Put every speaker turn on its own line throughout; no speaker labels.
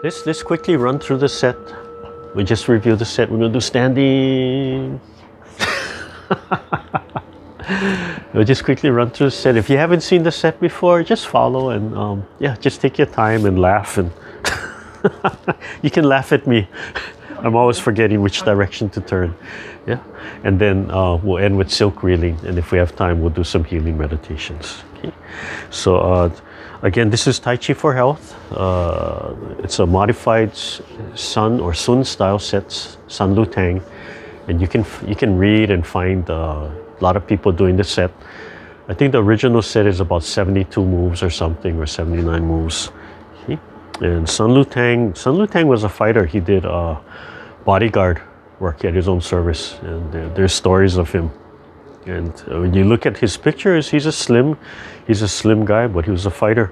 Let's quickly run through the set. We just review the set. We're going to do standing. We'll just quickly run through the set. If you haven't seen the set before, just follow and yeah, just take your time and laugh. And you can laugh at me. I'm always forgetting which direction to turn. Yeah, and then we'll end with silk reeling. And if we have time, we'll do some healing meditations. Okay. So again, this is Tai Chi for Health. It's a modified Sun or Sun style sets, Sun Lu Tang, and you can read and find a lot of people doing the set. I think the original set is about 72 moves or something, or 79 moves. Okay. And Sun Lu Tang was a fighter. He did bodyguard work. He had his own service, and there's stories of him. And when you look at his pictures, he's a slim guy, but he was a fighter.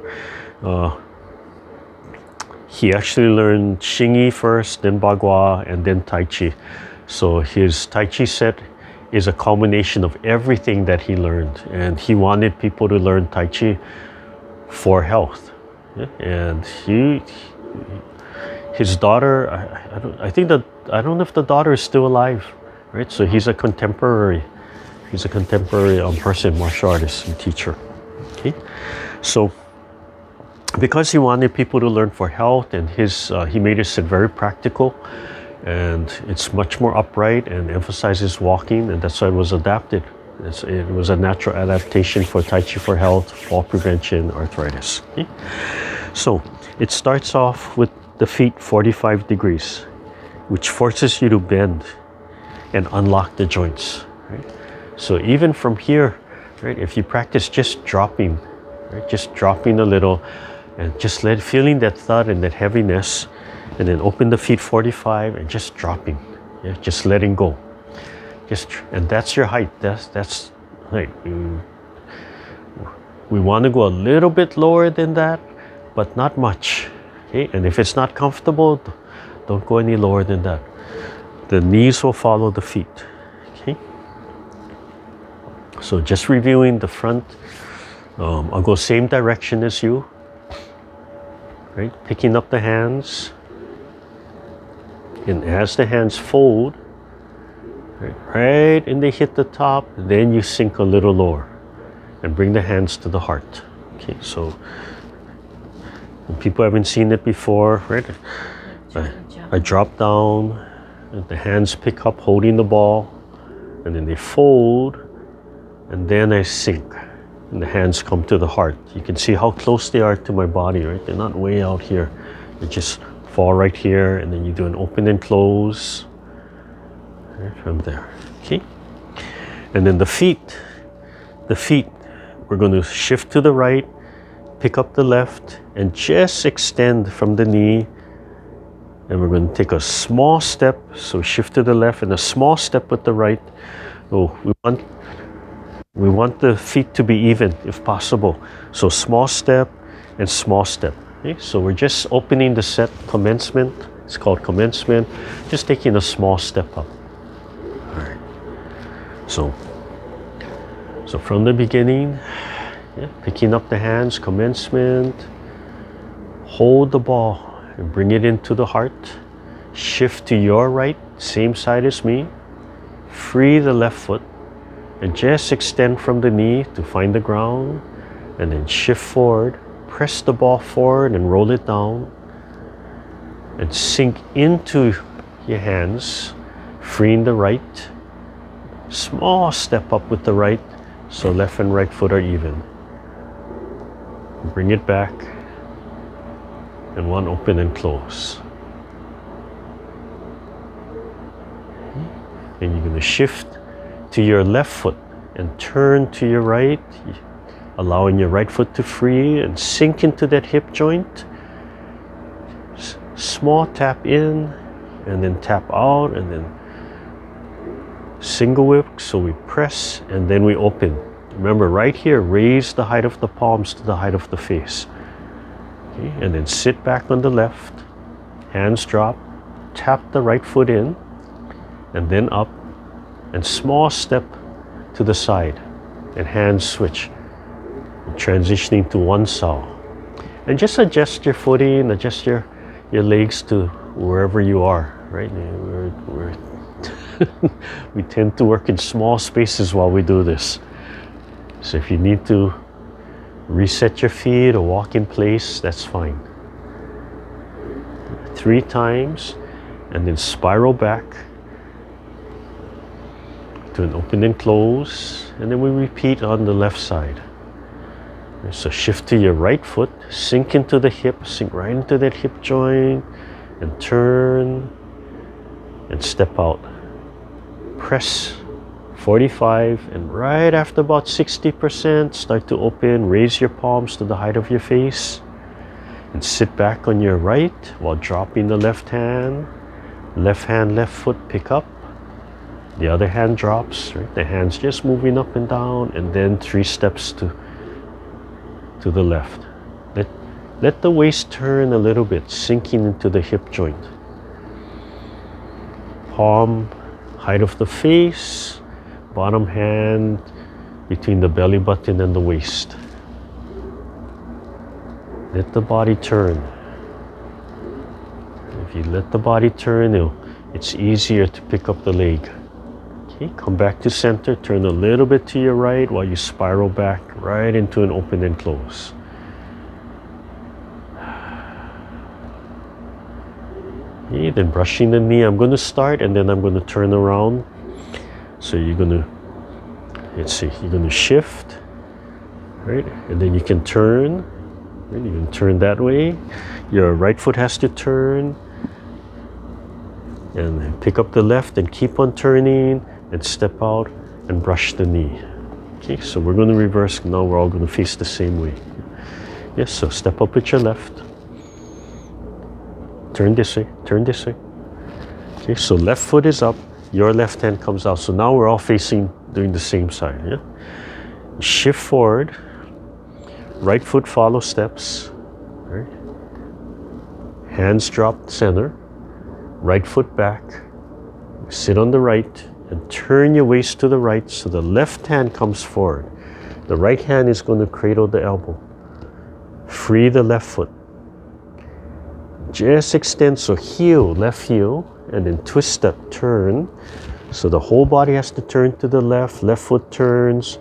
He actually learned Xingyi first, then Bagua, and then Tai Chi. So his Tai Chi set is a culmination of everything that he learned. And he wanted people to learn Tai Chi for health. Yeah? And his daughter, I don't know if the daughter is still alive, right? So he's a contemporary person, martial artist and teacher. Okay, so because he wanted people to learn for health, and he made his set very practical, and it's much more upright and emphasizes walking, and that's why it was adapted. It was a natural adaptation for Tai Chi for health, fall prevention, arthritis. Okay? So it starts off with the feet 45 degrees, which forces you to bend and unlock the joints. Right? So even from here, right, if you practice just dropping, right, just dropping a little, and just feeling that thud and that heaviness, and then open the feet 45 and just dropping, yeah, just letting go. And that's your height. That's right. We want to go a little bit lower than that, but not much. Okay, and if it's not comfortable, don't go any lower than that. The knees will follow the feet. Okay. So just reviewing the front, I'll go same direction as you, right? Picking up the hands, and as the hands fold, right, and they hit the top, then you sink a little lower and bring the hands to the heart. Okay, so when people haven't seen it before, right? I drop down, and the hands pick up holding the ball, and then they fold, and then I sink, and the hands come to the heart. You can see how close they are to my body, right? They're not way out here. They just fall right here, and then you do an open and close right from there. Okay, and then the feet, we're going to shift to the right, pick up the left, and just extend from the knee. And we're going to take a small step, so shift to the left and a small step with the right. Oh, we want the feet to be even if possible. So small step and small step. Okay? So we're just opening the set, commencement. It's called commencement. Just taking a small step up. All right. So from the beginning, yeah, picking up the hands, commencement. Hold the ball and bring it into the heart. Shift to your right, same side as me. Free the left foot and just extend from the knee to find the ground, and then shift forward. Press the ball forward and roll it down, and sink into your hands, freeing the right. Small step up with the right, so left and right foot are even. Bring it back, and one open and close. And you're going to shift to your left foot and turn to your right, allowing your right foot to free and sink into that hip joint. Small tap in and then tap out, and then single whip. So we press and then we open. Remember, right here, raise the height of the palms to the height of the face. Okay, and then sit back on the left, hands drop, tap the right foot in, and then up, and small step to the side, and hands switch, transitioning to one saw. And just adjust your footing, adjust your your legs to wherever you are, right? We tend to work in small spaces while we do this. So if you need to reset your feet or walk in place, that's fine. 3 times, and then spiral back to an open and close, and then we repeat on the left side. So shift to your right foot, sink into the hip, sink right into that hip joint, and turn and step out. Press 45, and right after about 60%, start to open, raise your palms to the height of your face, and sit back on your right while dropping the left hand, left foot pick up, the other hand drops, right? The hand's just moving up and down, and then 3 steps to the left. Let the waist turn a little bit, sinking into the hip joint. Palm, height of the face, bottom hand between the belly button and the waist. Let the body turn. If you let the body turn, it's easier to pick up the leg. Okay, come back to center, turn a little bit to your right while you spiral back right into an open and close. Okay, then brushing the knee, I'm going to start and then I'm going to turn around. So you're going to, you're going to shift, right? And then you can turn, right? You can turn that way. Your right foot has to turn, and pick up the left and keep on turning and step out and brush the knee. Okay, so we're going to reverse. Now we're all going to face the same way. Yes, so step up with your left. Turn this way, turn this way. Okay, so left foot is up, your left hand comes out. So now we're all facing, doing the same side, yeah? Shift forward, right foot follow steps, right? Hands drop center, right foot back, sit on the right, and turn your waist to the right so the left hand comes forward. The right hand is going to cradle the elbow. Free the left foot. Just extend, so heel, left heel, and then twist step, turn. So the whole body has to turn to the left, left foot turns,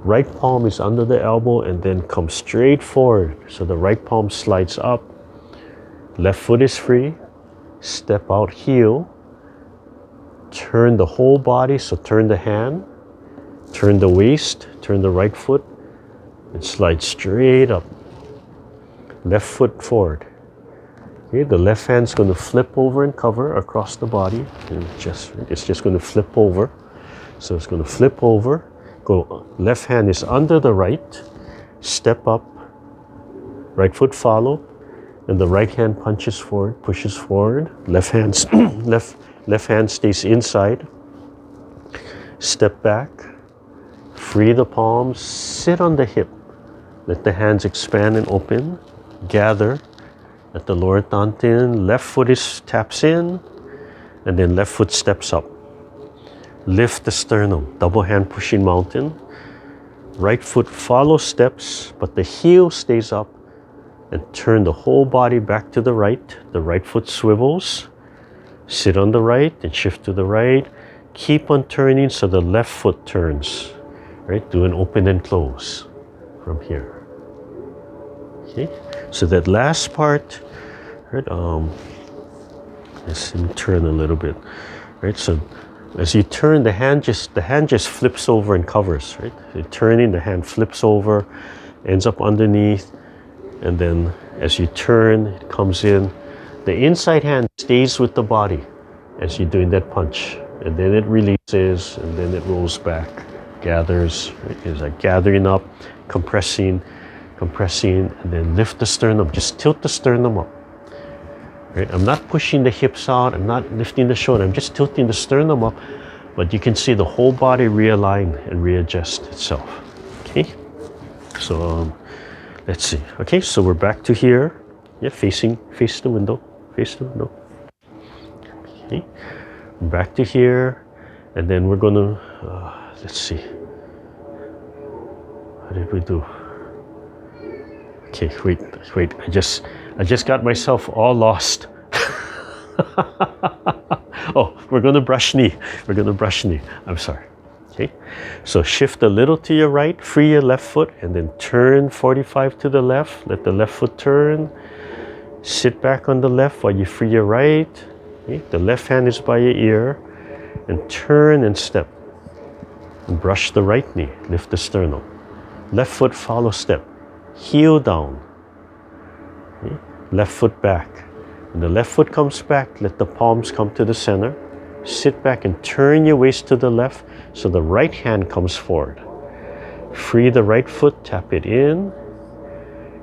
right palm is under the elbow, and then come straight forward. So the right palm slides up, left foot is free, step out, heel, turn the whole body, so turn the hand, turn the waist, turn the right foot, and slide straight up. Left foot forward. Okay, the left hand's going to flip over and cover across the body. And it's just going to flip over. So it's going to flip over. Go. Left hand is under the right. Step up. Right foot follow. And the right hand punches forward, pushes forward. Left hand stays inside. Step back. Free the palms. Sit on the hip. Let the hands expand and open. Gather. At the lower dantian, left foot taps in, and then left foot steps up. Lift the sternum, double hand pushing mountain. Right foot follows steps, but the heel stays up, and turn the whole body back to the right. The right foot swivels. Sit on the right and shift to the right. Keep on turning so the left foot turns. Right? Do an open and close from here. Okay, so that last part, right? Let's turn a little bit, right? So as you turn, the hand just flips over and covers, right? You're turning, the hand flips over, ends up underneath, and then as you turn, it comes in. The inside hand stays with the body as you're doing that punch, and then it releases, and then it rolls back, gathers, right? It's like gathering up, compressing, and then lift the sternum. Just tilt the sternum up. Right? I'm not pushing the hips out. I'm not lifting the shoulder. I'm just tilting the sternum up. But you can see the whole body realign and readjust itself. Okay. So let's see. Okay. So we're back to here. Yeah, face the window. Face the window. Okay. Back to here, and then we're gonna let's see. How did we do? Okay, wait. I just got myself all lost. Oh, we're gonna brush knee. We're gonna brush knee. I'm sorry. Okay, so shift a little to your right, free your left foot, and then turn 45 to the left. Let the left foot turn. Sit back on the left while you free your right. Okay, the left hand is by your ear, and turn and step. And brush the right knee. Lift the sternum. Left foot follow step. Heel down. Okay, left foot back. When the left foot comes back, let the palms come to the center. Sit back and turn your waist to the left so the right hand comes forward. Free the right foot, tap it in,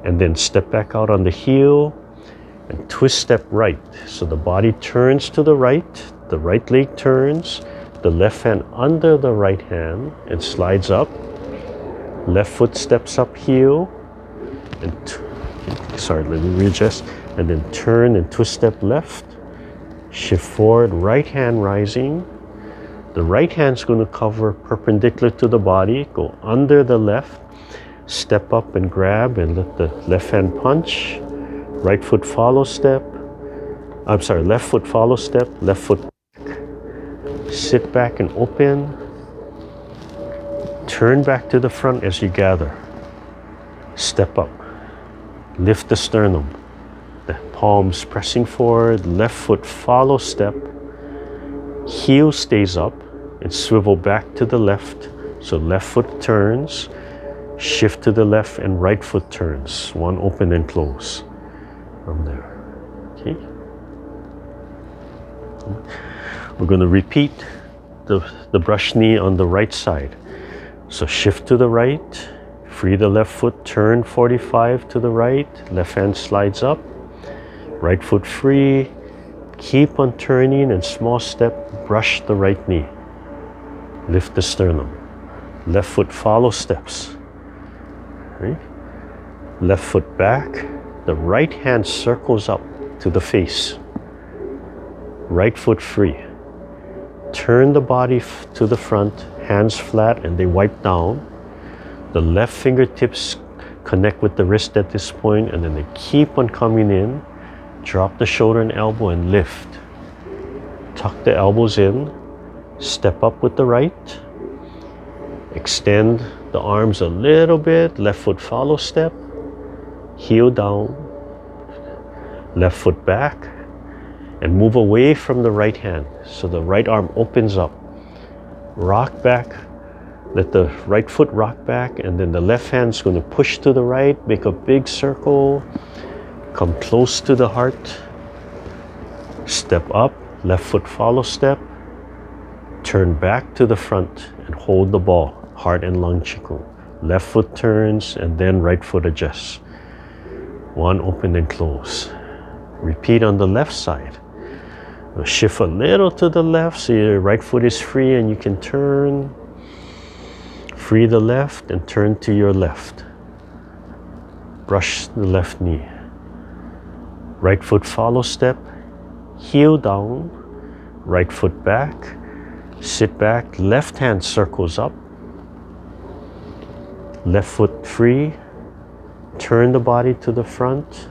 and then step back out on the heel and twist step right. So the body turns to the right leg turns, the left hand under the right hand and slides up. Left foot steps up, heel, and let me readjust, and then turn and twist step left. Shift forward, right hand rising. The right hand's going to cover perpendicular to the body. Go under the left. Step up and grab and let the left hand punch. Right foot follow step. Left foot follow step. Left foot back. Sit back and open. Turn back to the front as you gather. Step up. Lift the sternum. The palms pressing forward, left foot follow step, heel stays up and swivel back to the left. So left foot turns, shift to the left and right foot turns. One open and close from there. Okay. We're going to repeat the brush knee on the right side. So shift to the right, free the left foot, turn 45 to the right, left hand slides up. Right foot free, keep on turning and small step, brush the right knee. Lift the sternum. Left foot follow steps. Right? Left foot back. The right hand circles up to the face. Right foot free. Turn the body to the front, hands flat and they wipe down. The left fingertips connect with the wrist at this point and then they keep on coming in. Drop the shoulder and elbow and lift. Tuck the elbows in. Step up with the right. Extend the arms a little bit. Left foot follow step. Heel down. Left foot back. And move away from the right hand. So the right arm opens up. Rock back. Let the right foot rock back. And then the left hand's going to push to the right. Make a big circle. Come close to the heart. Step up, left foot follow step. Turn back to the front and hold the ball, heart and lung Qigong. Left foot turns and then right foot adjusts. One open and close. Repeat on the left side. Shift a little to the left so your right foot is free and you can turn. Free the left and turn to your left. Brush the left knee. Right foot follow step, heel down, right foot back, sit back, left hand circles up, left foot free, turn the body to the front,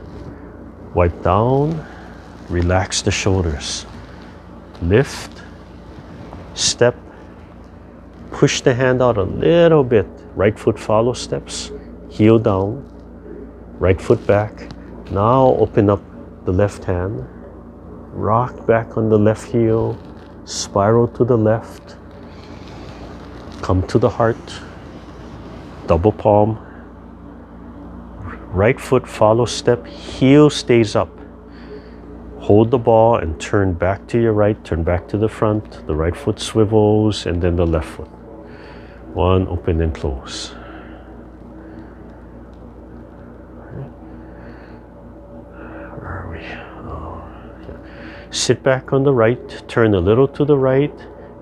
wipe down, relax the shoulders, lift, step, push the hand out a little bit, right foot follow steps, heel down, right foot back. Now open up the left hand, rock back on the left heel, spiral to the left, come to the heart, double palm, right foot follow step, heel stays up. Hold the ball and turn back to your right, turn back to the front, the right foot swivels and then the left foot. One open and close. Sit back on the right, turn a little to the right,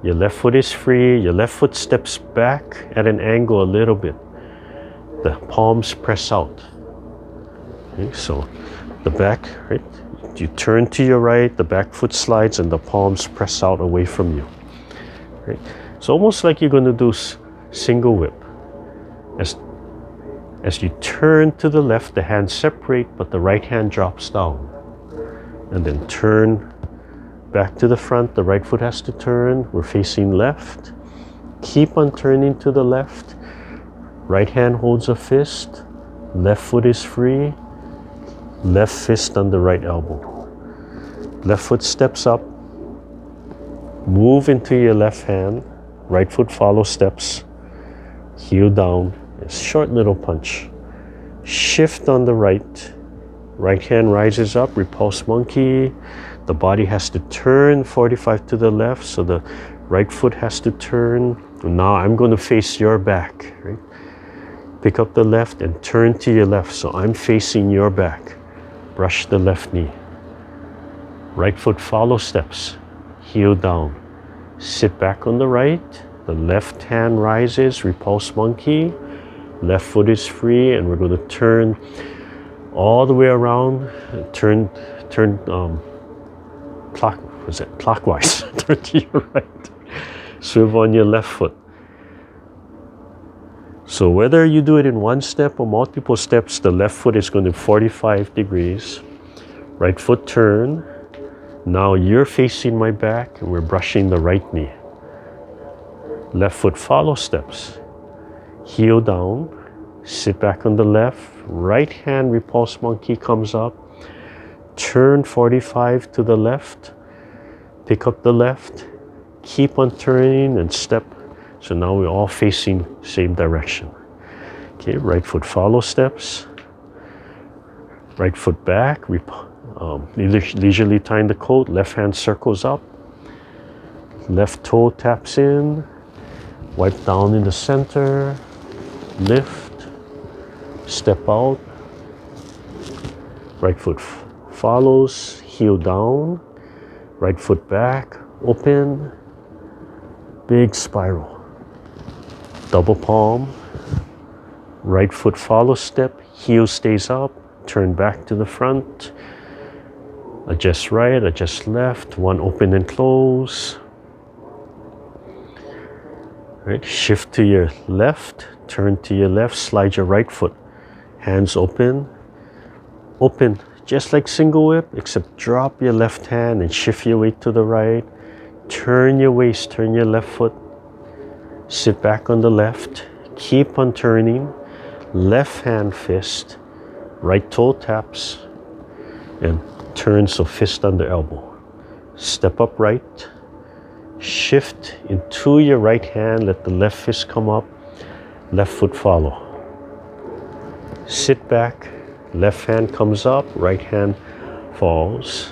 your left foot is free, your left foot steps back at an angle a little bit. The palms press out. Okay, so the back, right? You turn to your right, the back foot slides and the palms press out away from you. Right? It's almost like you're going to do single whip. As you turn to the left, the hands separate, but the right hand drops down. And then turn back to the front. The right foot has to turn. We're facing left. Keep on turning to the left. Right hand holds a fist. Left foot is free. Left fist on the right elbow. Left foot steps up. Move into your left hand. Right foot follows steps. Heel down. A short little punch. Shift on the right. Right hand rises up. Repulse monkey. The body has to turn 45 to the left. So the right foot has to turn. Now I'm going to face your back. Right? Pick up the left and turn to your left. So I'm facing your back. Brush the left knee. Right foot follow steps. Heel down. Sit back on the right. The left hand rises. Repulse monkey. Left foot is free, and we're going to turn all the way around. Turn clockwise. Turn to your right. Swivel on your left foot. So whether you do it in one step or multiple steps, the left foot is going to 45 degrees. Right foot turn. Now you're facing my back and we're brushing the right knee. Left foot follow steps. Heel down. Sit back on the left. Right hand repulse monkey comes up. Turn 45 to the left. Pick up the left. Keep on turning and step. So now we're all facing same direction. Okay, right foot follow steps. Right foot back. Leisurely tying the coat. Left hand circles up. Left toe taps in. Wipe down in the center. Lift. Step out. Right foot follows. Heel down. Right foot back. Open. Big spiral. Double palm. Right foot follows step. Heel stays up. Turn back to the front. Adjust right, adjust left. One open and close. Right, shift to your left. Turn to your left. Slide your right foot. Hands open. Open, just like single whip, except drop your left hand and shift your weight to the right. Turn your waist, turn your left foot. Sit back on the left. Keep on turning. Left hand fist. Right toe taps. And turn, so fist under elbow. Step up right. Shift into your right hand. Let the left fist come up. Left foot follow. Sit back. Left hand comes up. Right hand falls.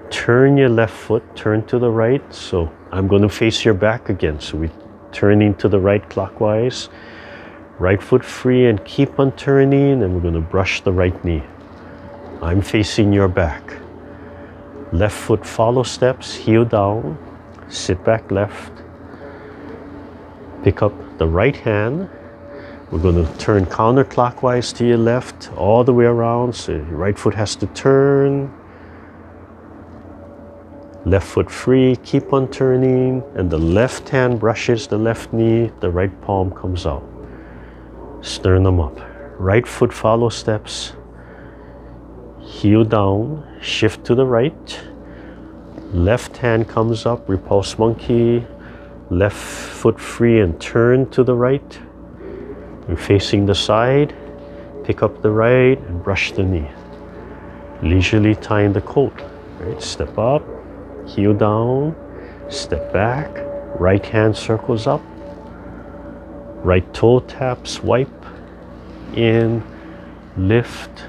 Turn your left foot. Turn to the right. So I'm going to face your back again. So we turning to the right clockwise. Right foot free and keep on turning, and we're going to brush the right knee. I'm facing your back. Left foot follow steps, heel down, sit back left. Pick up the right hand. We're going to turn counterclockwise to your left, all the way around. So your right foot has to turn. Left foot free, keep on turning, and the left hand brushes the left knee, the right palm comes out. Sternum up. Right foot follow steps. Heel down, shift to the right. Left hand comes up, repulse monkey. Left foot free and turn to the right. You're facing the side. Pick up the right and brush the knee. Leisurely tying the coat. Right, step up, heel down, step back. Right hand circles up. Right toe taps, wipe, in, lift,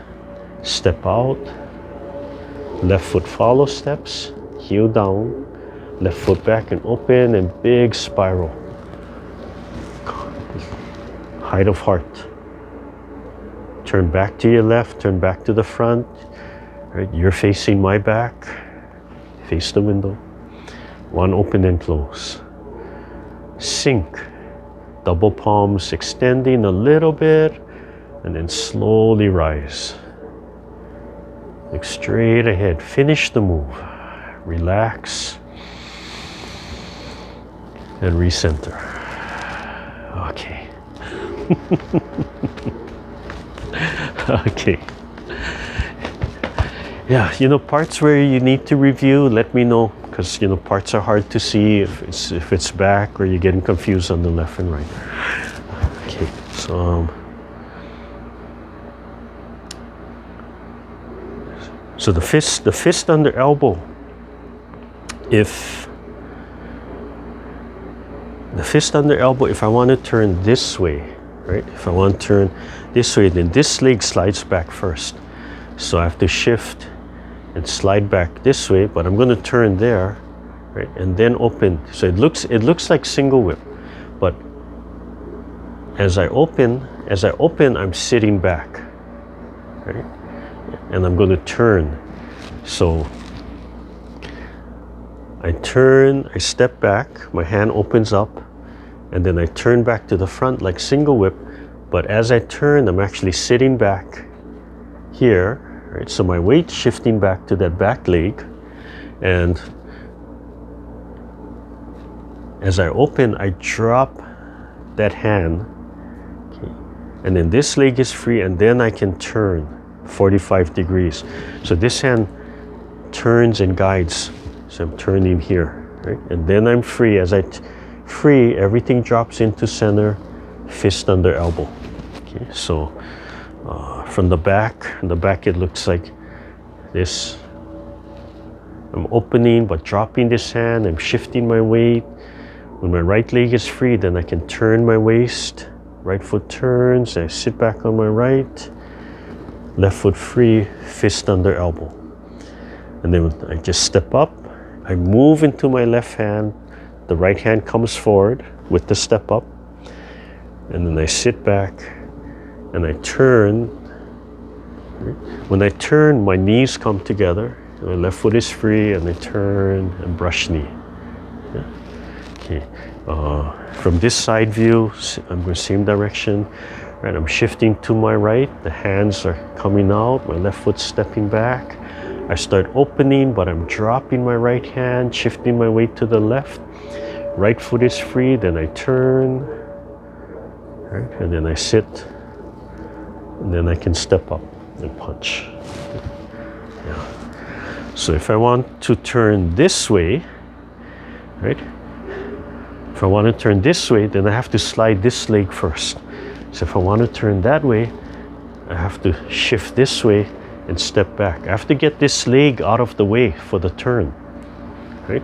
step out. Left foot follow steps, heel down, left foot back and open, and big spiral. Height of heart. Turn back to your left, turn back to the front. Right, you're facing my back. Face the window. One open and close. Sink. Double palms extending a little bit, and then slowly rise. Look straight ahead. Finish the move. Relax. And recenter. Okay. Okay. Yeah, parts where you need to review, let me know. because parts are hard to see if it's back or you're getting confused on the left and right. Okay, so the fist under elbow. If the fist under elbow, if I want to turn this way, right? If I want to turn this way, then this leg slides back first. So I have to shift and slide back this way, but I'm going to turn there, right? And then open. So it looks like single whip, but as I open, I'm sitting back, right? And I'm going to turn. So I turn, I step back, my hand opens up, and then I turn back to the front like single whip. But as I turn, I'm actually sitting back here, right? So my weight shifting back to that back leg, and as I open, I drop that hand, okay? And then this leg is free, and then I can turn 45 degrees. So this hand turns and guides. So I'm turning here, right? And then I'm free. As I free, everything drops into center, fist under elbow. Okay, so from the back it looks like this. I'm opening but dropping this hand. I'm shifting my weight. When my right leg is free, then I can turn my waist. Right foot turns. I sit back on my right. Left foot free, fist under elbow. And then I just step up. I move into my left hand. The right hand comes forward with the step up. And then I sit back and I turn. When I turn, my knees come together. My left foot is free, and I turn and brush knee. Yeah. Okay. From this side view, I'm going same direction. Right, I'm shifting to my right. The hands are coming out. My left foot stepping back. I start opening, but I'm dropping my right hand, shifting my weight to the left. Right foot is free. Then I turn, right, and then I sit, and then I can step up and punch. Yeah. So if I want to turn this way, right? If I want to turn this way, then I have to slide this leg first. So if I want to turn that way, I have to shift this way and step back. I have to get this leg out of the way for the turn, right?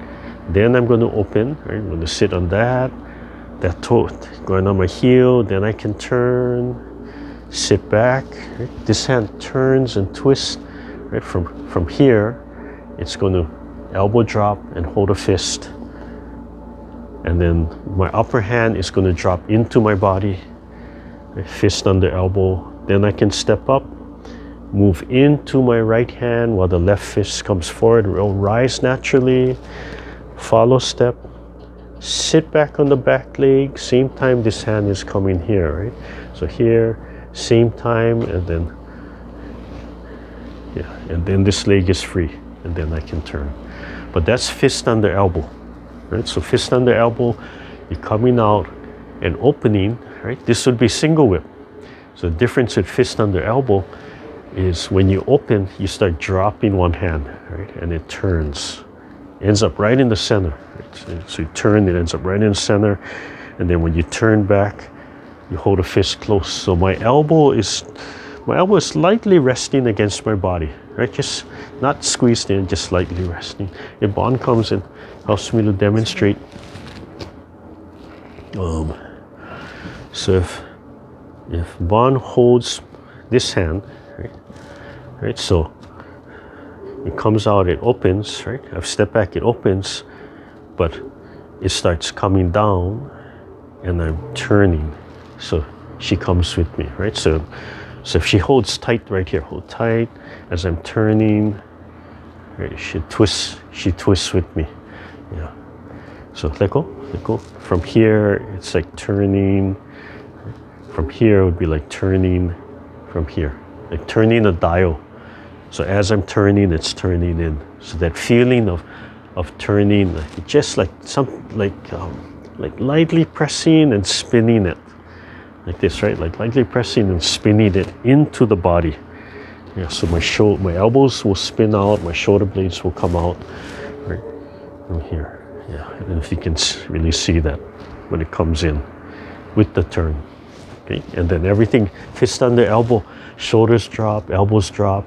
Then I'm going to open, right? I'm going to sit on that toe going on my heel. Then I can turn, sit back. Right? This hand turns and twists, right? From here, it's going to elbow drop and hold a fist. And then my upper hand is going to drop into my body, right? Fist under elbow. Then I can step up, move into my right hand while the left fist comes forward. It'll rise naturally, follow step, sit back on the back leg. Same time this hand is coming here, right? So here, same time, and then, yeah, and then this leg is free, and then I can turn. But that's fist under elbow, right? So fist under elbow, you're coming out and opening, right? This would be single whip. So the difference with fist under elbow is when you open, you start dropping one hand, right? And it turns, ends up right in the center. Right? So you turn, it ends up right in the center. And then when you turn back, you hold a fist close. So my elbow is slightly resting against my body, right? Just not squeezed in, just slightly resting. If Bon comes in, helps me to demonstrate. So if Bon holds this hand, right? So it comes out, it opens, right? I've stepped back, it opens, but it starts coming down, and I'm turning. So she comes with me, right? So if she holds tight right here, hold tight. As I'm turning, right? She twists with me. Yeah. So let go. From here, it's like turning. From here, it would be like turning from here, like turning a dial. So as I'm turning, it's turning in. So that feeling of turning, just like like lightly pressing and spinning it, like this, right? Like lightly pressing and spinning it into the body. Yeah. So my elbows will spin out, my shoulder blades will come out, right? from here. Yeah, and if you can really see that when it comes in with the turn. Okay, and then everything fist under elbow, shoulders drop, elbows drop,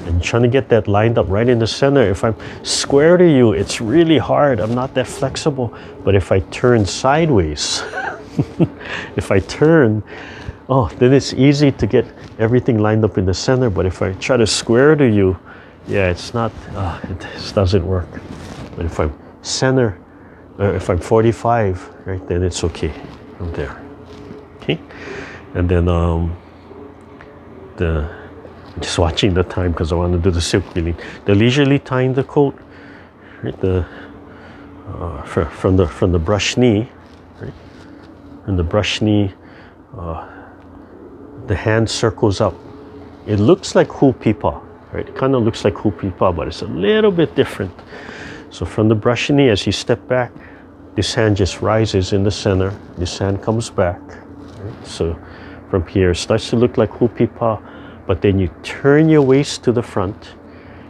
and trying to get that lined up right in the center. If I'm square to you, it's really hard. I'm not that flexible. But if I turn sideways, if I turn, then it's easy to get everything lined up in the center. But if I try to square to you, yeah, it's not, it just doesn't work. But if I'm center, if I'm 45, right, then it's okay from there. Okay, and then just watching the time because I want to do the silk wheeling. The leisurely tying the coat, right? From the brush knee, right? From the brush knee, the hand circles up. It looks like hupipa, right? It kind of looks like hupipa, but it's a little bit different. So from the brush knee, as you step back, this hand just rises in the center. This hand comes back. Right? So from here, it starts to look like hupipa, but then you turn your waist to the front.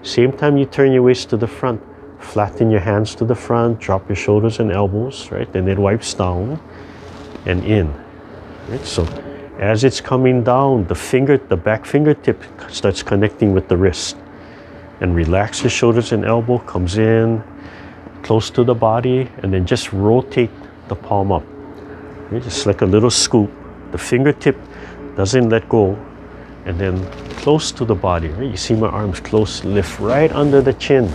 Same time you turn your waist to the front, flatten your hands to the front, drop your shoulders and elbows, right? Then it wipes down and in, right? So as it's coming down, the back fingertip starts connecting with the wrist. And relax the shoulders and elbow, comes in, close to the body, and then just rotate the palm up. Right? Just like a little scoop. The fingertip doesn't let go, and then close to the body. Right? You see my arms close, lift right under the chin.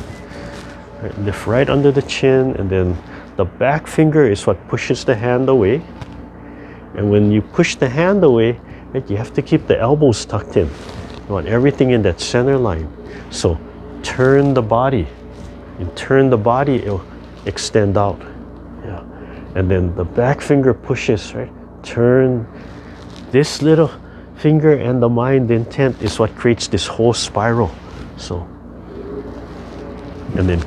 Right? Lift right under the chin, and then the back finger is what pushes the hand away. And when you push the hand away, right, you have to keep the elbows tucked in. You want everything in that center line. So turn the body. You turn the body, it'll extend out. Yeah. And then the back finger pushes, right? Turn. This little finger and the mind, the intent is what creates this whole spiral. So, and then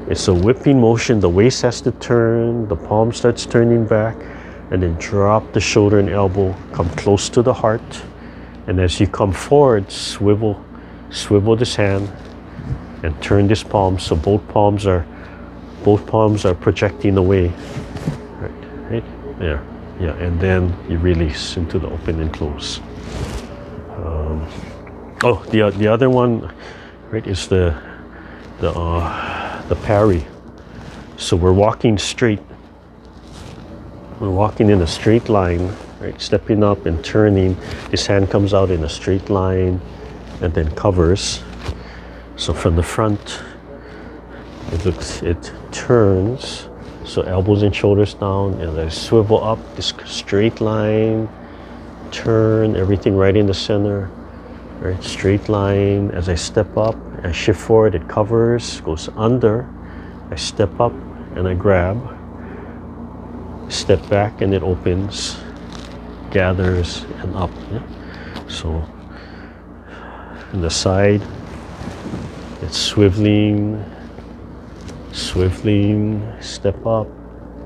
it's a whipping motion. The waist has to turn, the palm starts turning back, and then drop the shoulder and elbow, come close to the heart. And as you come forward, swivel this hand and turn this palm so both palms are projecting away. Right? There. Yeah, and then you release into the open and close. The other one, right, is the Parry. So we're walking straight. We're walking in a straight line, right? Stepping up and turning. This hand comes out in a straight line and then covers. So from the front, it turns. So elbows and shoulders down, and I swivel up this straight line, turn, everything right in the center, right? Straight line. As I step up, I shift forward, it covers, goes under. I step up and I grab. Step back and it opens, gathers and up. Yeah? So on the side, it's swiveling, step up,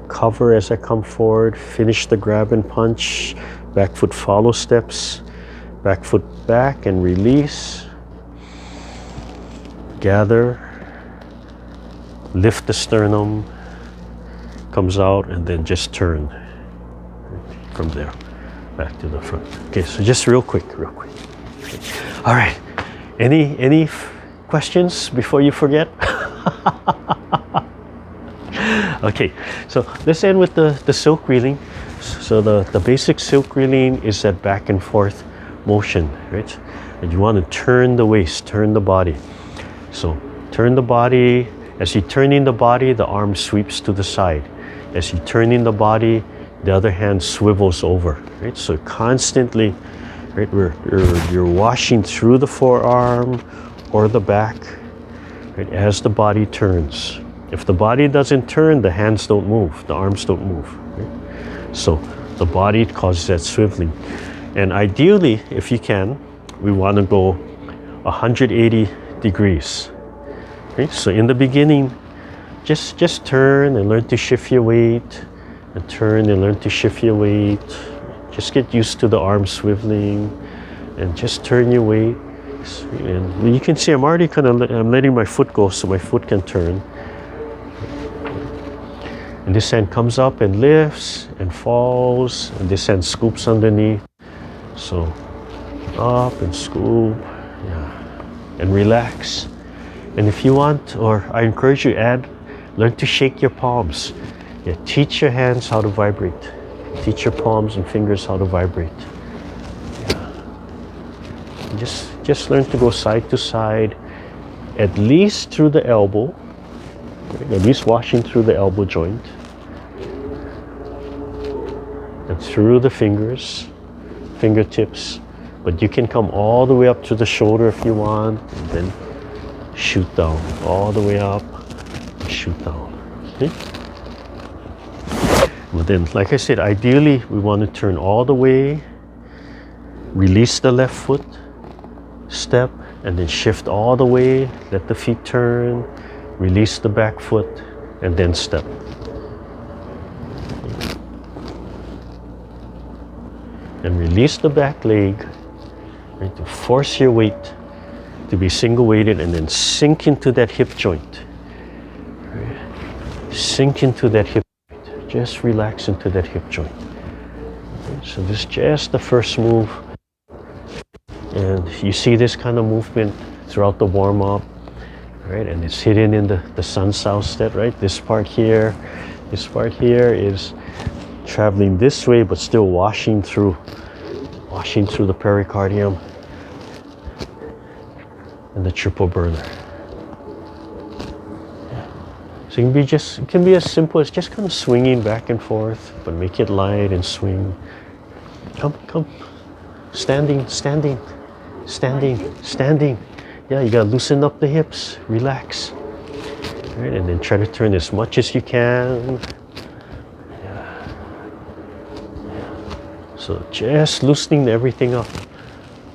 cover as I come forward, finish the grab and punch, back foot follow steps, back foot back and release, gather, lift the sternum, comes out, and then just turn from there back to the front. Okay, so just real quick. Okay. All right, any questions before you forget? Okay, so let's end with the silk reeling. So the basic silk reeling is that back and forth motion, right? And you want to turn the waist, turn the body. So turn the body. As you turn in the body, the arm sweeps to the side. As you turn in the body, the other hand swivels over, right? So constantly, right, you're washing through the forearm or the back, right, as the body turns. If the body doesn't turn, the hands don't move, the arms don't move, right? So the body causes that swiveling. And ideally, if you can, we want to go 180 degrees. Okay? So in the beginning, just turn and learn to shift your weight, and turn and learn to shift your weight. Just get used to the arm swiveling, and just turn your weight. And you can see I'm already I'm letting my foot go so my foot can turn. And this hand comes up and lifts and falls, and this hand scoops underneath. So up and scoop, and relax. And if you want, or I encourage you, learn to shake your palms. Teach your hands how to vibrate. Teach your palms and fingers how to vibrate. Just learn to go side to side, at least through the elbow, right? At least washing through the elbow joint, and through the fingertips. But you can come all the way up to the shoulder if you want, and then shoot down, all the way up, and shoot down. Okay? But then, like I said, ideally we want to turn all the way, release the left foot, step, and then shift all the way, let the feet turn, release the back foot, and then step. And release the back leg, right, to force your weight to be single weighted, and then sink into that hip joint. Right? Sink into that hip joint. Just relax into that hip joint. Okay, so this is just the first move. And you see this kind of movement throughout the warm-up, right? And it's hidden in the sun south step, right? This part here is traveling this way, but still washing through the pericardium and the triple burner. So it can be as simple as just kind of swinging back and forth, but make it light and swing. Come. Standing. Yeah, you gotta loosen up the hips, relax. Right, and then try to turn as much as you can. So just loosening everything up.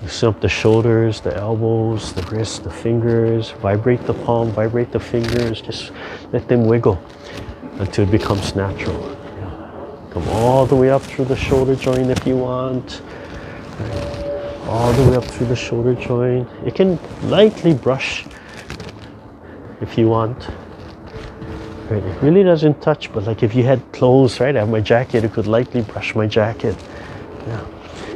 Loosen up the shoulders, the elbows, the wrists, the fingers. Vibrate the palm, vibrate the fingers. Just let them wiggle until it becomes natural. Come all the way up through the shoulder joint if you want. Right. All the way up through the shoulder joint. You can lightly brush if you want. Right. It really doesn't touch, but like if you had clothes, right? I have my jacket, you could lightly brush my jacket. Yeah.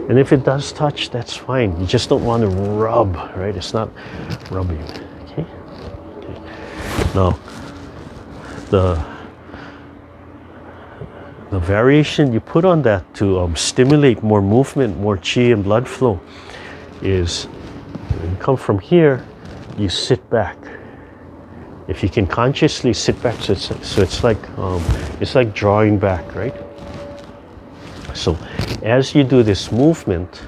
And if it does touch, that's fine. You just don't want to rub, right? It's not rubbing. Okay. Now, the variation you put on that to stimulate more movement, more chi and blood flow is when you come from here, you sit back. If you can consciously sit back, so it's like drawing back, right? So as you do this movement,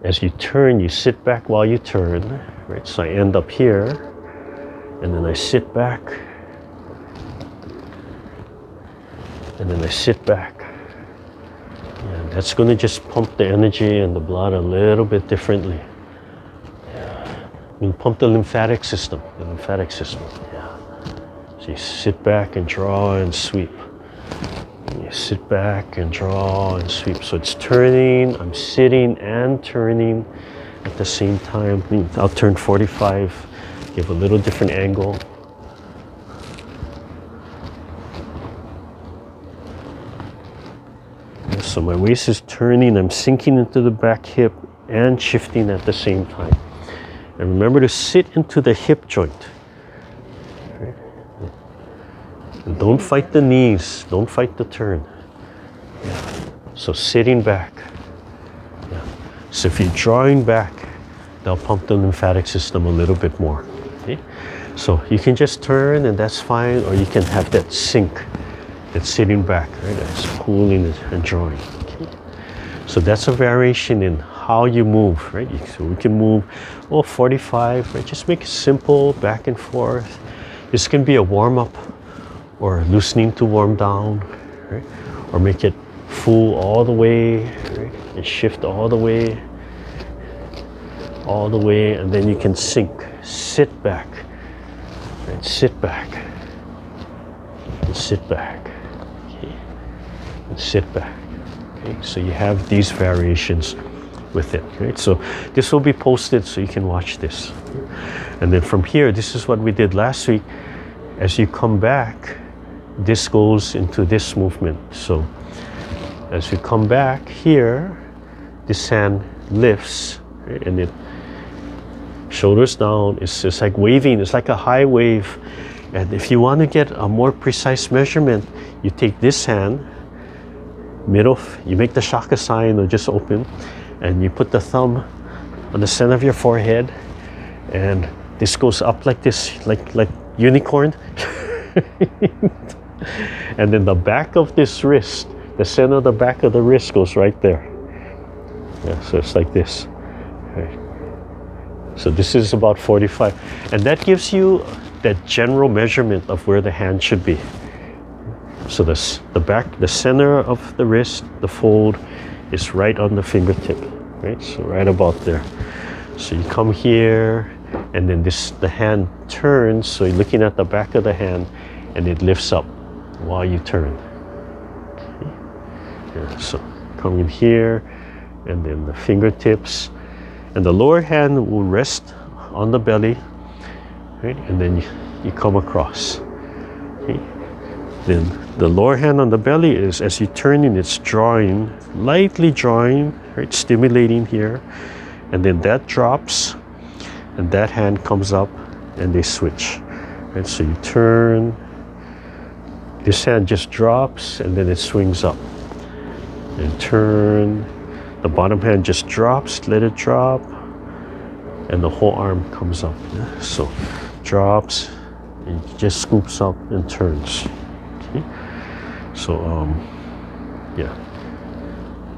as you turn, you sit back while you turn, right? So I end up here, and then I sit back, and then I sit back. And that's going to just pump the energy and the blood a little bit differently. You pump the lymphatic system. Yeah. So you sit back and draw and sweep. You sit back and draw and sweep. So it's turning, I'm sitting and turning at the same time. I'll turn 45, give a little different angle. So my waist is turning, I'm sinking into the back hip and shifting at the same time. And remember to sit into the hip joint. Right? And don't fight the knees, don't fight the turn. Yeah. So sitting back. Yeah. So if you're drawing back, they'll pump the lymphatic system a little bit more. Okay? So you can just turn and that's fine, or you can have that sink. That's sitting back, right? That's pulling and drawing. Okay. So that's a variation in how you move, right? So we can move 45, right? Just make it simple, back and forth. This can be a warm-up or loosening to warm down, right? Or make it full all the way, right? And shift all the way, and then you can sink, sit back, right? Sit back, and sit back. And sit back. Okay, so you have these variations with it. Right? So this will be posted so you can watch this. And then from here, this is what we did last week. As you come back, this goes into this movement. So as you come back here, this hand lifts, right? And it shoulders down. It's just like waving. It's like a high wave. And if you want to get a more precise measurement, you take this hand, middle, you make the shaka sign or just open, and you put the thumb on the center of your forehead, and this goes up like this, like unicorn. And then the back of this wrist, the center of the back of the wrist goes right there. Yeah, so it's like this. Right. So this is about 45. And that gives you that general measurement of where the hand should be. So the back, the center of the wrist, the fold is right on the fingertip, right? So right about there. So you come here, and then the hand turns, so you're looking at the back of the hand, and it lifts up while you turn. Okay. Yeah, so come in here, and then the fingertips, and the lower hand will rest on the belly, right? And then you come across. Okay. Then the lower hand on the belly is, as you turn in, it's drawing, lightly drawing, right? Stimulating here, and then that drops, and that hand comes up, and they switch. Right? So you turn, this hand just drops, and then it swings up. And turn, the bottom hand just drops, let it drop, and the whole arm comes up. Yeah? So drops, and just scoops up and turns. Okay? So yeah.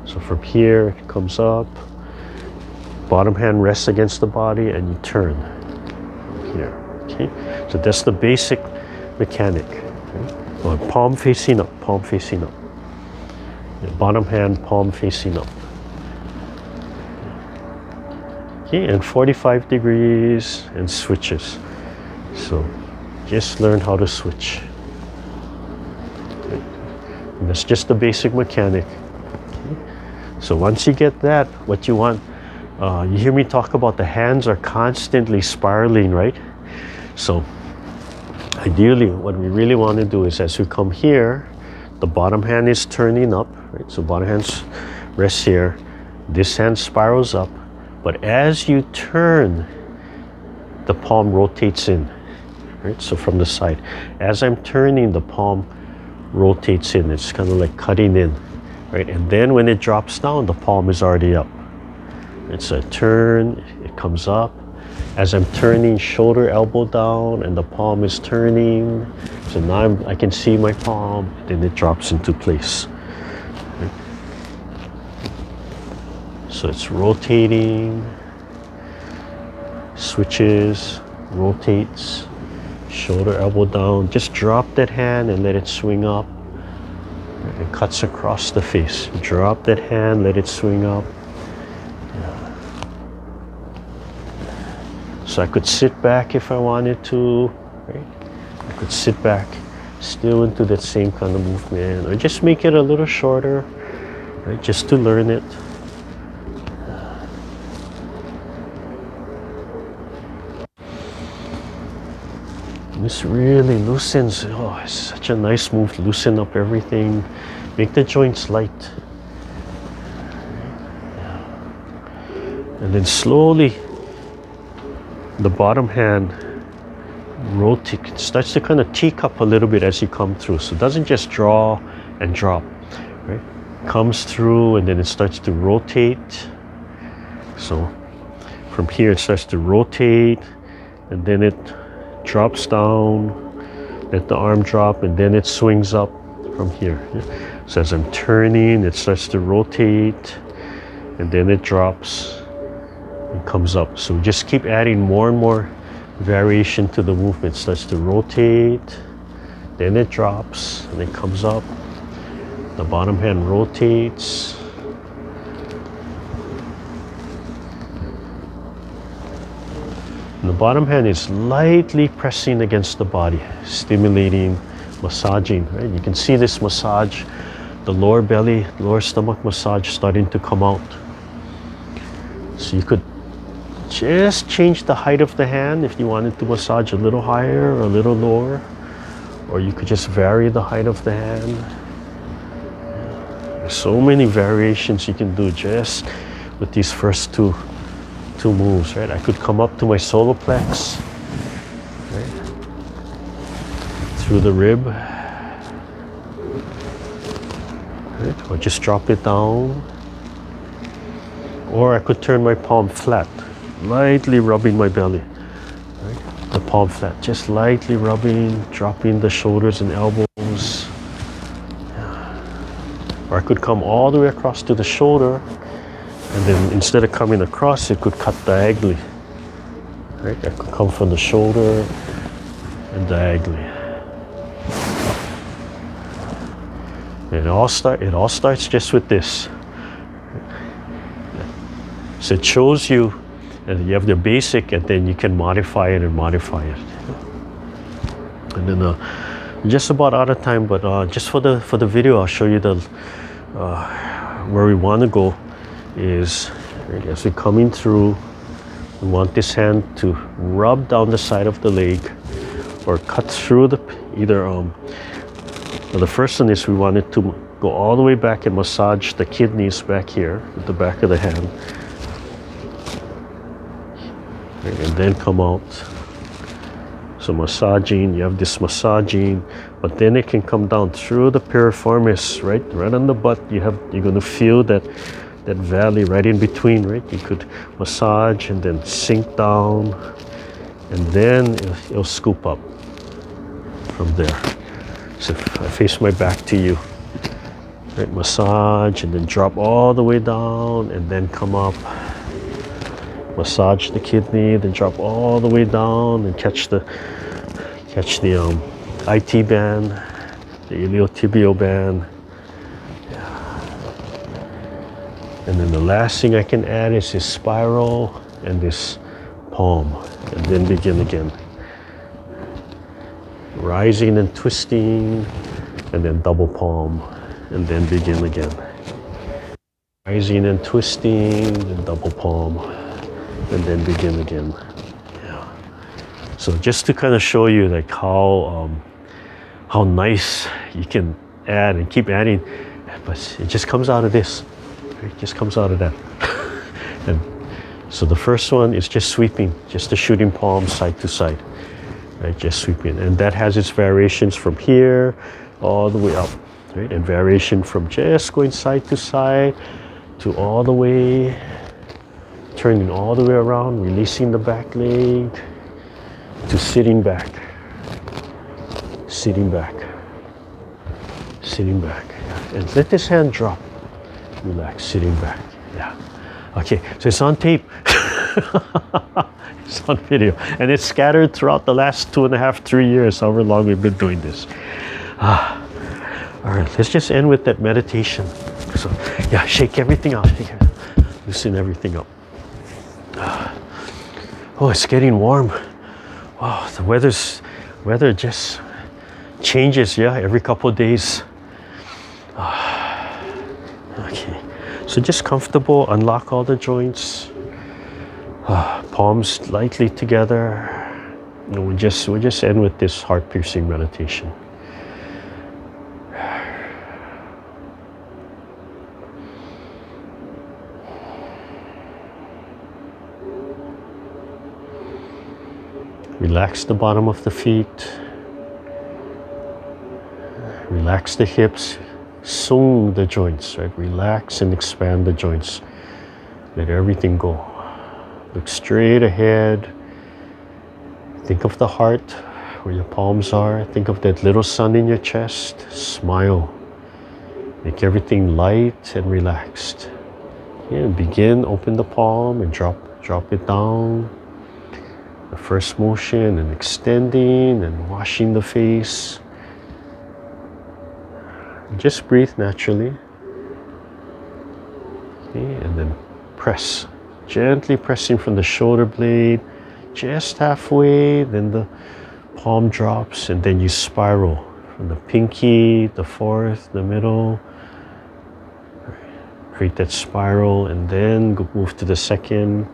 So from here it comes up, bottom hand rests against the body, and you turn here. Okay, so that's the basic mechanic. Okay? Palm facing up, palm facing up. The bottom hand, palm facing up. Okay, and 45 degrees and switches. So just learn how to switch. Okay. And that's just the basic mechanic. Okay. So once you get that, what you want, you hear me talk about the hands are constantly spiraling, right? So ideally, what we really want to do is, as we come here, the bottom hand is turning up, right? So bottom hand rests here. This hand spirals up, but as you turn, the palm rotates in, right? So from the side, as I'm turning, the palm rotates in. It's kind of like cutting in, right? And then when it drops down, the palm is already up. It's a turn, it comes up. As I'm turning, shoulder, elbow down, and the palm is turning. So now I can see my palm, then it drops into place. Right? So it's rotating, switches, rotates, shoulder, elbow down. Just drop that hand and let it swing up. It cuts across the face. Drop that hand, let it swing up. So I could sit back if I wanted to, right? I could sit back, still into that same kind of movement, or just make it a little shorter, right? Just to learn it. This really loosens. Oh, it's such a nice move. Loosen up everything, make the joints light, and then slowly the bottom hand starts to kind of teacup a little bit as you come through. So it doesn't just draw and drop, right? Comes through, and then it starts to rotate. So from here it starts to rotate, and then it drops down, let the arm drop, and then it swings up from here. Yeah? So as I'm turning, it starts to rotate, and then it drops and comes up. So just keep adding more and more variation to the movement. It starts to rotate, then it drops, and it comes up. The bottom hand rotates. And the bottom hand is lightly pressing against the body, stimulating, massaging, right? You can see this massage, the lower belly, lower stomach massage starting to come out. So you could just change the height of the hand if you wanted to massage a little higher or a little lower, or you could just vary the height of the hand. There's so many variations you can do just with these first two moves, right? I could come up to my solar plex, right? Through the rib, right? Or just drop it down. Or I could turn my palm flat, lightly rubbing my belly, right? The palm flat, just lightly rubbing, dropping the shoulders and elbows. Or I could come all the way across to the shoulder, and then instead of coming across, it could cut diagonally, right? I could come from the shoulder and diagonally. And it all starts just with this. So it shows you that you have the basic, and then you can modify it and modify it. And then just about out of time, but just for the video, I'll show you the where we want to go is, right, as we're coming through, we want this hand to rub down the side of the leg or cut through the the first one is we want it to go all the way back and massage the kidneys back here with the back of the hand, right, and then come out. So massaging, you have this massaging, but then it can come down through the piriformis, right on the butt. You're going to feel that valley right in between, right? You could massage and then sink down, and then it'll scoop up from there. So if I face my back to you, right? Massage and then drop all the way down and then come up. Massage the kidney, then drop all the way down and catch the IT band, the iliotibial band. Yeah. And then the last thing I can add is this spiral and this palm, and then begin again. Rising and twisting, and then double palm, and then begin again. Rising and twisting, and double palm, and then begin again. Yeah. So just to kind of show you like how nice you can add and keep adding, but it just comes out of this. It just comes out of that. And so the first one is just sweeping, just the shooting palm side to side, right? Just sweeping, and that has its variations from here all the way up, right? And variation from just going side to all the way, turning all the way around, releasing the back leg, to sitting back, sitting back, sitting back, and let this hand drop. Relax, sitting back. Yeah. Okay, so it's on tape. It's on video, and it's scattered throughout the last 2.5, 3 years, however long we've been doing this. All right, let's just end with that meditation. So, yeah, shake everything out. Loosen everything up. Oh, it's getting warm. Wow, the weather just changes, yeah, every couple of days. Okay, so just comfortable, unlock all the joints, palms lightly together. And we'll just end with this heart-piercing meditation. Relax the bottom of the feet. Relax the hips. Sung the joints, right? Relax and expand the joints. Let everything go. Look straight ahead. Think of the heart where your palms are. Think of that little sun in your chest. Smile. Make everything light and relaxed. And begin, open the palm and drop it down. The first motion, and extending and washing the face. Just breathe naturally. Okay, and then press. Gently pressing from the shoulder blade, just halfway, then the palm drops, and then you spiral from the pinky, the fourth, the middle. Create that spiral, and then move to the second.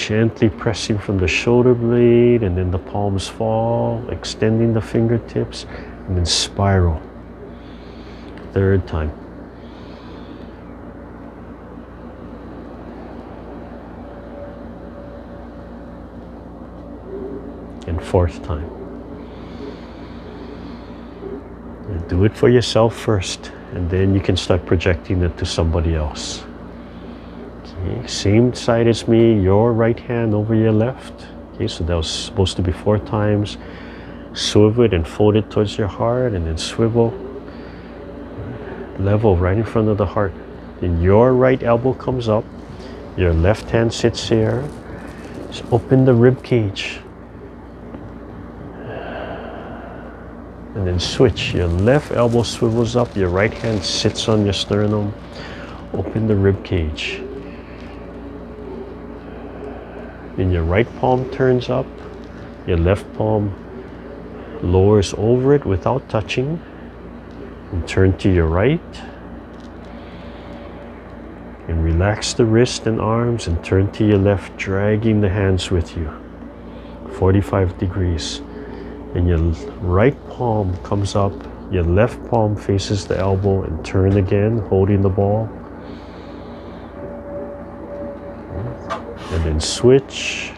gently pressing from the shoulder blade, and then the palms fall, extending the fingertips, and then spiral. Third time. And fourth time. And do it for yourself first, and then you can start projecting it to somebody else. Okay, same side as me, your right hand over your left. Okay, so that was supposed to be 4 times. Swivel it and fold it towards your heart, and then swivel. Level right in front of the heart. Then your right elbow comes up, your left hand sits here. Just open the rib cage. And then switch. Your left elbow swivels up, your right hand sits on your sternum. Open the rib cage. Then your right palm turns up, your left palm lowers over it without touching. And turn to your right. And relax the wrist and arms and turn to your left, dragging the hands with you. 45 degrees. And your right palm comes up, your left palm faces the elbow, and turn again, holding the ball. And then switch.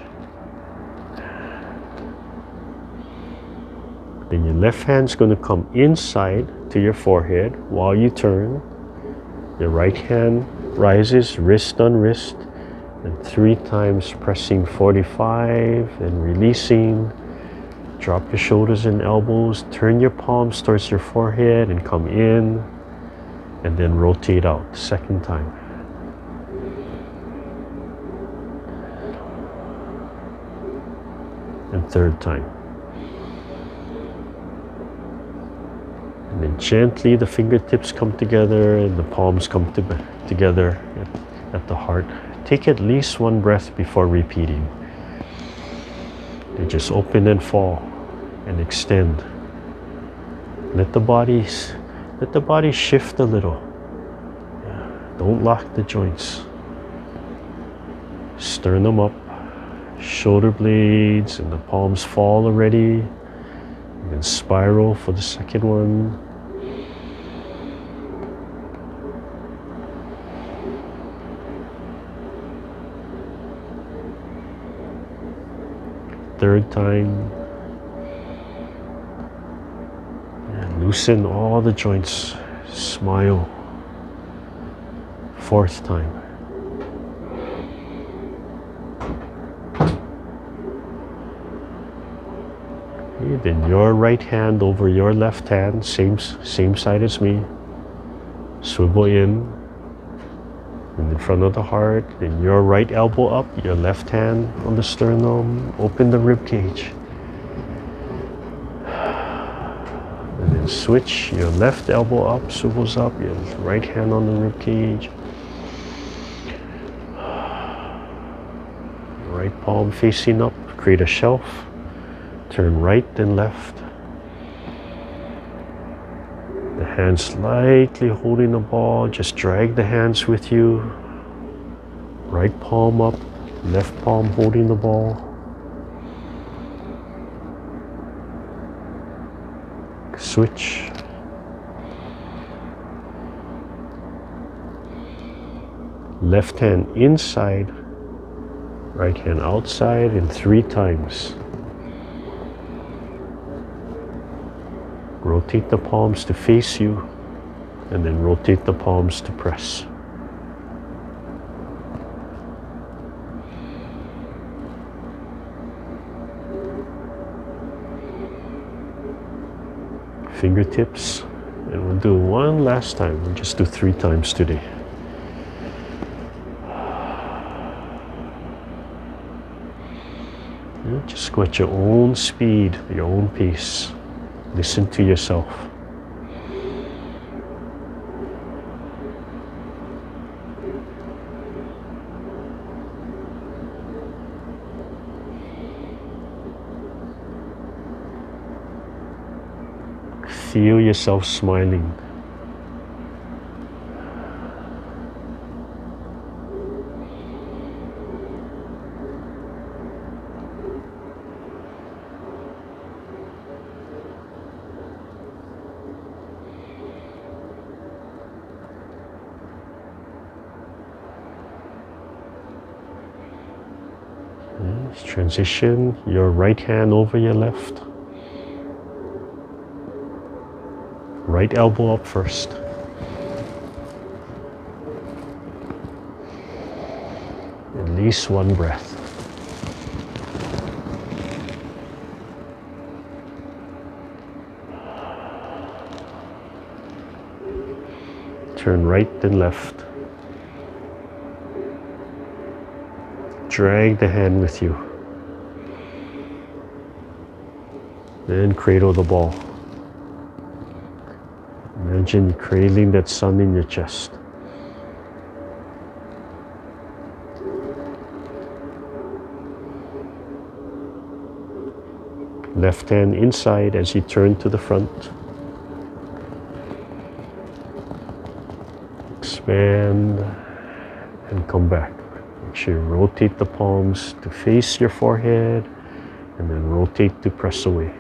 Then your left hand's going to come inside to your forehead while you turn. Your right hand rises, wrist on wrist, and 3 times pressing 45 and releasing. Drop your shoulders and elbows, turn your palms towards your forehead and come in, and then rotate out. Second time. And third time. And then gently the fingertips come together and the palms come together at the heart. Take at least 1 breath before repeating. They just open and fall and extend. Let the body shift a little. Don't lock the joints. Sternum up, shoulder blades, and the palms fall already. And then spiral for the second one. Third time. And loosen all the joints. Smile. Fourth time. Okay, then your right hand over your left hand, same side as me. Swivel in front of the heart. Then your right elbow up, your left hand on the sternum. Open the rib cage. And then switch. Your left elbow up, swivels up. Your right hand on the rib cage. Right palm facing up. Create a shelf. Turn right and left. The hands slightly holding the ball. Just drag the hands with you. Right palm up, left palm holding the ball. Switch. Left hand inside, right hand outside, and 3 times. Rotate the palms to face you, and then rotate the palms to press. Fingertips, and we'll do one last time. We'll just do 3 times today. Just go at your own speed, your own pace. Listen to yourself. Feel yourself smiling. Transition your right hand over your left. Right elbow up first. At least one breath. Turn right and left. Drag the hand with you. Then cradle the ball. Imagine cradling that sun in your chest. Left hand inside as you turn to the front. Expand and come back. Make sure you rotate the palms to face your forehead and then rotate to press away.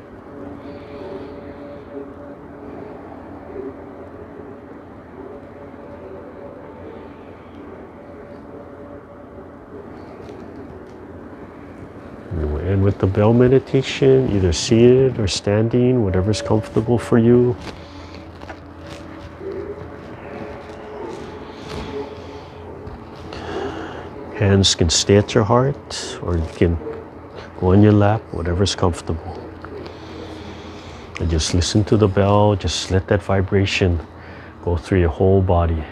And we'll end with the bell meditation, either seated or standing, whatever's comfortable for you. Hands can stay at your heart, or you can go on your lap, whatever's comfortable. And just listen to the bell, just let that vibration go through your whole body.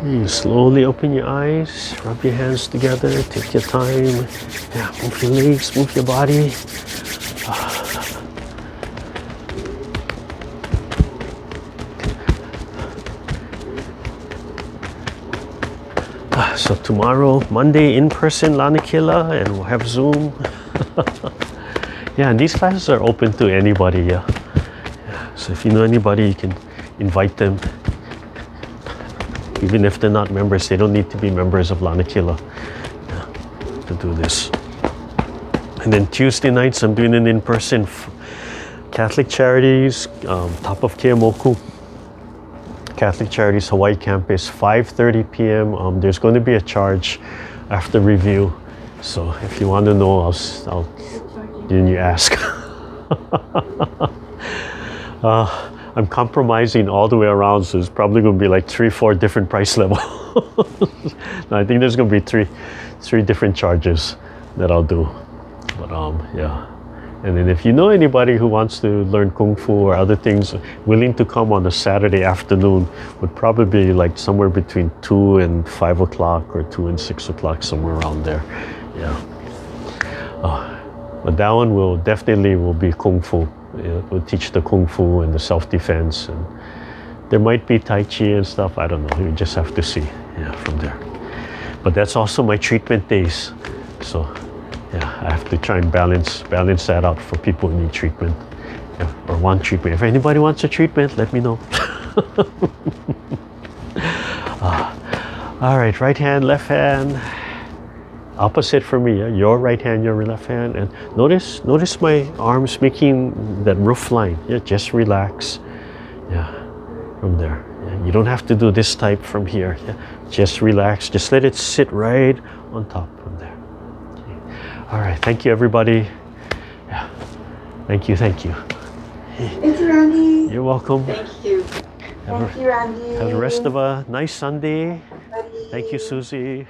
You slowly open your eyes, rub your hands together, take your time. Yeah, move your legs, move your body. So tomorrow, Monday, in person, Lanakila, and we'll have Zoom. Yeah, and these classes are open to anybody. Yeah. So if you know anybody, you can invite them. Even if they're not members, they don't need to be members of Lanakila to do this. And then Tuesday nights, I'm doing an in-person Catholic Charities, top of Keamoku. Catholic Charities Hawaii campus, 5:30 p.m. There's going to be a charge after review. So if you want to know, then you ask. I'm compromising all the way around, so it's probably going to be like 3-4 different price levels. I think there's going to be three different charges that I'll do. But yeah. And then if you know anybody who wants to learn Kung Fu or other things, willing to come on a Saturday afternoon, would probably be like somewhere between 2 and 5 o'clock or 2 and 6 o'clock, somewhere around there. Yeah. But that one will definitely be Kung Fu. We'll teach the Kung Fu and the self-defense, and there might be Tai Chi and stuff. I don't know. You just have to see, from there. But that's also my treatment days. So, I have to try and balance that out for people who need treatment, or want treatment. If anybody wants a treatment, let me know. All right, right hand, left hand. Opposite for me, yeah? Your right hand, your left hand. And notice my arms making that roof line. Yeah, just relax. Yeah, from there. Yeah, you don't have to do this type from here. Yeah, just relax. Just let it sit right on top from there. Okay. All right, thank you, everybody. Yeah, thank you.
Thank you, Randy.
You're welcome.
Thank you. Thank you, Randy.
Have the rest of a nice Sunday.
Buddy.
Thank you, Susie.